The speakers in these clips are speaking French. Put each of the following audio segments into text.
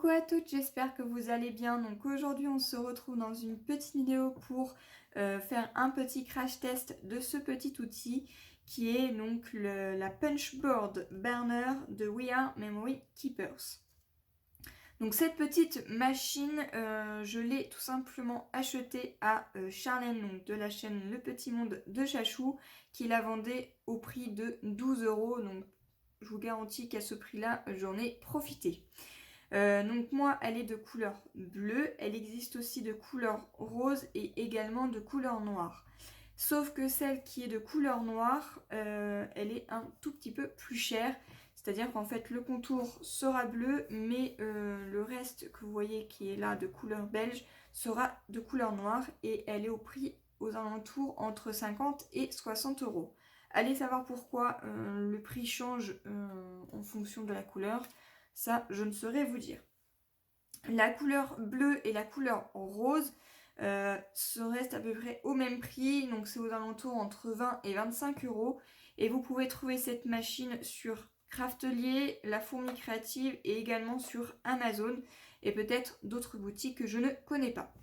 Coucou à toutes, j'espère que vous allez bien. Donc aujourd'hui on se retrouve dans une petite vidéo pour faire un petit crash test de ce petit outil qui est donc la Punchboard Burner de We Are Memory Keepers. Donc cette petite machine, je l'ai tout simplement achetée à Charlène, donc de la chaîne Le Petit Monde de Chachou, qui la vendait au prix de 12 €. Donc je vous garantis qu'à ce prix-là, j'en ai profité. Donc moi, elle est de couleur bleue. Elle existe aussi de couleur rose et également de couleur noire. Sauf que celle qui est de couleur noire, elle est un tout petit peu plus chère. C'est-à-dire qu'en fait, le contour sera bleu, mais le reste que vous voyez qui est là de couleur belge sera de couleur noire. Et elle est au prix aux alentours entre 50 et 60 €. Allez savoir pourquoi le prix change en fonction de la couleur. Ça, je ne saurais vous dire. La couleur bleue et la couleur rose se restent à peu près au même prix. Donc c'est aux alentours entre 20 et 25 €. Et vous pouvez trouver cette machine sur Craftelier, La Fourmi Créative et également sur Amazon. Et peut-être d'autres boutiques que je ne connais pas.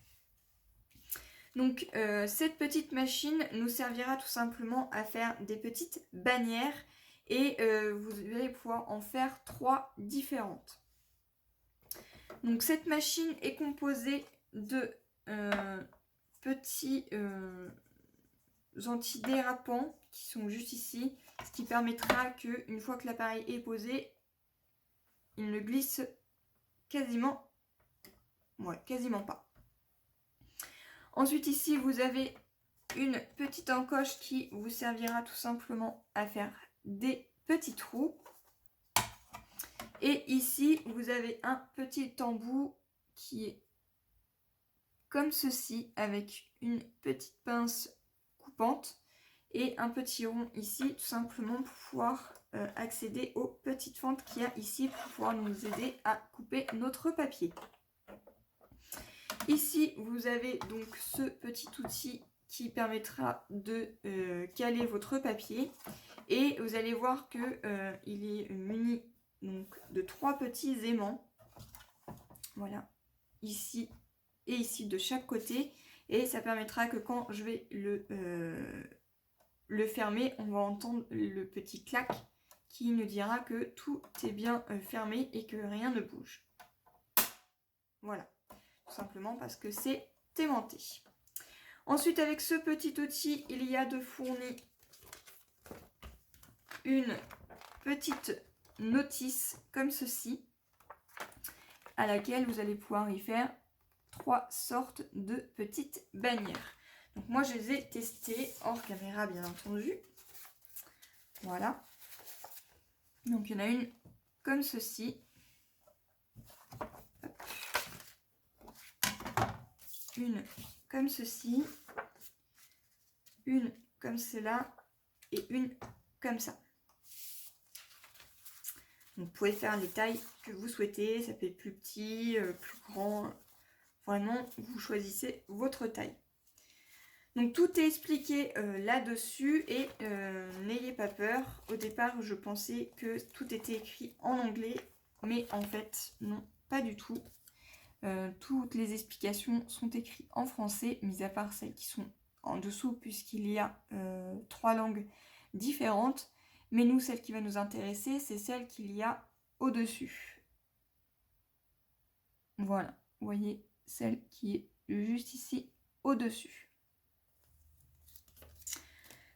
Donc cette petite machine nous servira tout simplement à faire des petites bannières. Et vous allez pouvoir en faire 3 différentes. Donc cette machine est composée de petits antidérapants qui sont juste ici, ce qui permettra que une fois que l'appareil est posé, il ne glisse quasiment pas. Ensuite ici vous avez une petite encoche qui vous servira tout simplement à faire des petits trous. Et ici, vous avez un petit embout qui est comme ceci, avec une petite pince coupante et un petit rond ici, tout simplement pour pouvoir accéder aux petites fentes qu'il y a ici pour pouvoir nous aider à couper notre papier. Ici, vous avez donc ce petit outil qui permettra de caler votre papier. Et vous allez voir que il est muni donc de 3 petits aimants, voilà, ici et ici de chaque côté, et ça permettra que quand je vais le fermer, on va entendre le petit clac qui nous dira que tout est bien fermé et que rien ne bouge. Voilà, tout simplement parce que c'est aimanté. Ensuite, avec ce petit outil, il y a de fourni une petite notice comme ceci, à laquelle vous allez pouvoir y faire 3 sortes de petites bannières. Donc moi je les ai testées hors caméra bien entendu. Voilà. Donc il y en a une comme ceci. Hop. Une comme ceci. Une comme celle-là. Et une comme ça. Donc, vous pouvez faire les tailles que vous souhaitez, ça peut être plus petit, plus grand, vraiment vous choisissez votre taille. Donc tout est expliqué là-dessus et n'ayez pas peur. Au départ je pensais que tout était écrit en anglais, mais en fait non, pas du tout. Toutes les explications sont écrites en français, mis à part celles qui sont en dessous, puisqu'il y a 3 langues différentes. Mais nous, celle qui va nous intéresser, c'est celle qu'il y a au-dessus. Voilà, vous voyez, celle qui est juste ici au-dessus.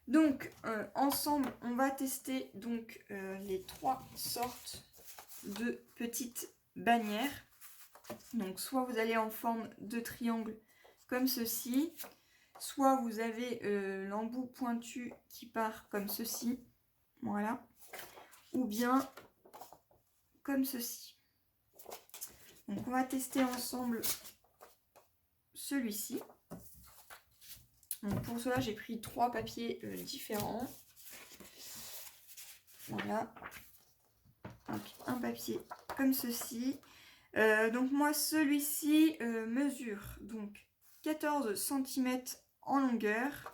Donc, ensemble, on va tester donc, les 3 sortes de petites bannières. Donc, soit vous allez en forme de triangle comme ceci, soit vous avez l'embout pointu qui part comme ceci. Voilà, ou bien comme ceci. Donc on va tester ensemble celui-ci. Donc pour cela j'ai pris 3 papiers différents. Voilà, donc un papier comme ceci. Donc moi celui-ci mesure donc 14 cm en longueur.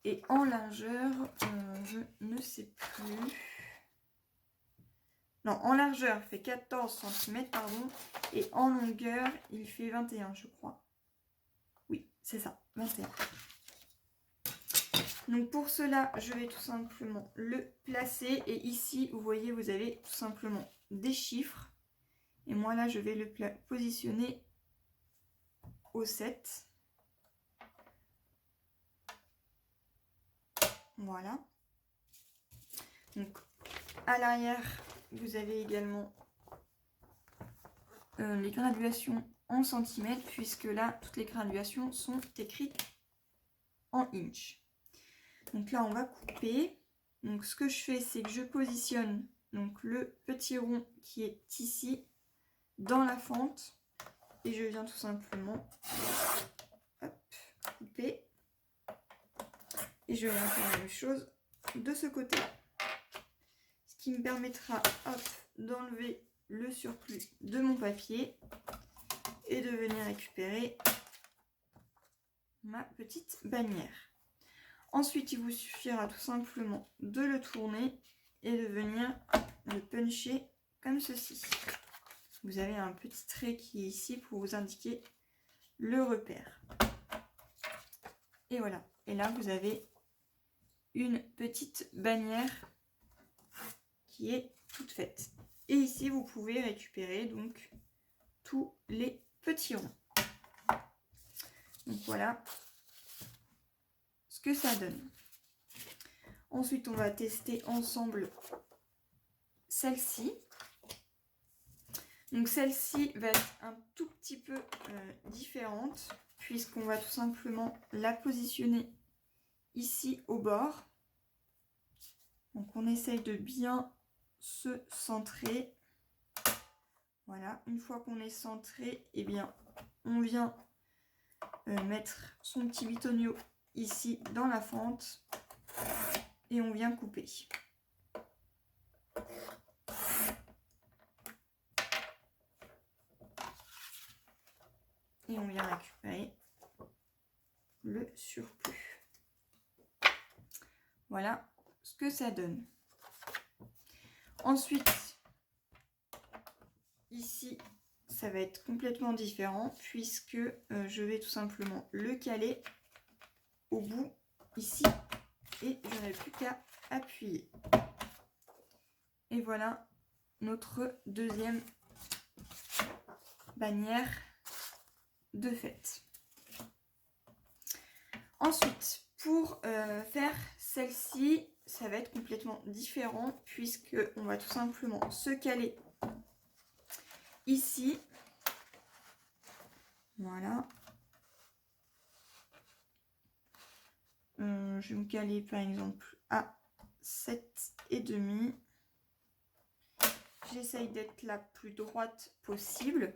Et en largeur, je ne sais plus. Non, en largeur, il fait 14 cm, pardon. Et en longueur, il fait 21, je crois. Oui, c'est ça, 21. Donc pour cela, je vais tout simplement le placer. Et ici, vous voyez, vous avez tout simplement des chiffres. Et moi, là, je vais le positionner au 7. Voilà. Donc, à l'arrière, vous avez également les graduations en centimètres, puisque là, toutes les graduations sont écrites en inch. Donc là, on va couper. Donc, ce que je fais, c'est que je positionne donc, le petit rond qui est ici dans la fente. Et je viens tout simplement couper. Et je viens faire la même chose de ce côté. Ce qui me permettra d'enlever le surplus de mon papier et de venir récupérer ma petite bannière. Ensuite, il vous suffira tout simplement de le tourner et de venir le puncher comme ceci. Vous avez un petit trait qui est ici pour vous indiquer le repère. Et voilà. Et là, vous avez une petite bannière qui est toute faite. Et ici, vous pouvez récupérer donc tous les petits ronds. Donc voilà ce que ça donne. Ensuite, on va tester ensemble celle-ci. Donc celle-ci va être un tout petit peu différente puisqu'on va tout simplement la positionner ici au bord. Donc on essaye de bien se centrer. Voilà, une fois qu'on est centré, eh bien on vient mettre son petit bitonio ici dans la fente et on vient couper. Et on vient récupérer le surplus. Voilà ce que ça donne. Ensuite, ici, ça va être complètement différent puisque je vais tout simplement le caler au bout ici et je n'ai plus qu'à appuyer. Et voilà notre deuxième bannière de fête. Ensuite, pour faire celle-ci, ça va être complètement différent puisque on va tout simplement se caler ici. Voilà. Je vais me caler par exemple à 7,5. J'essaye d'être la plus droite possible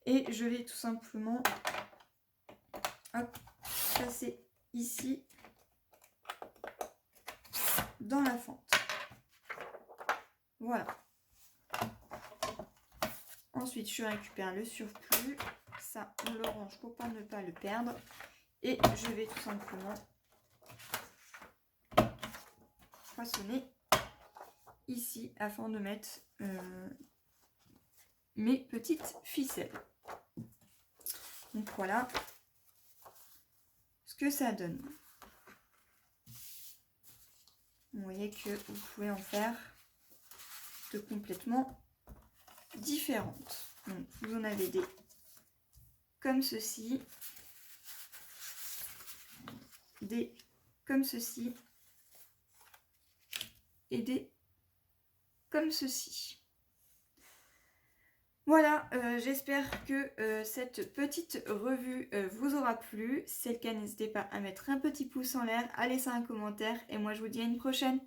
et je vais tout simplement passer ici dans la fente. Voilà. Ensuite, je récupère le surplus. Ça, on le range pour ne pas le perdre. Et je vais tout simplement façonner ici afin de mettre mes petites ficelles. Donc voilà ce que ça donne. Vous voyez que vous pouvez en faire de complètement différentes. Donc vous en avez des comme ceci, des comme ceci et des comme ceci. Voilà, j'espère que cette petite revue vous aura plu. Si c'est le cas, n'hésitez pas à mettre un petit pouce en l'air, à laisser un commentaire et moi je vous dis à une prochaine.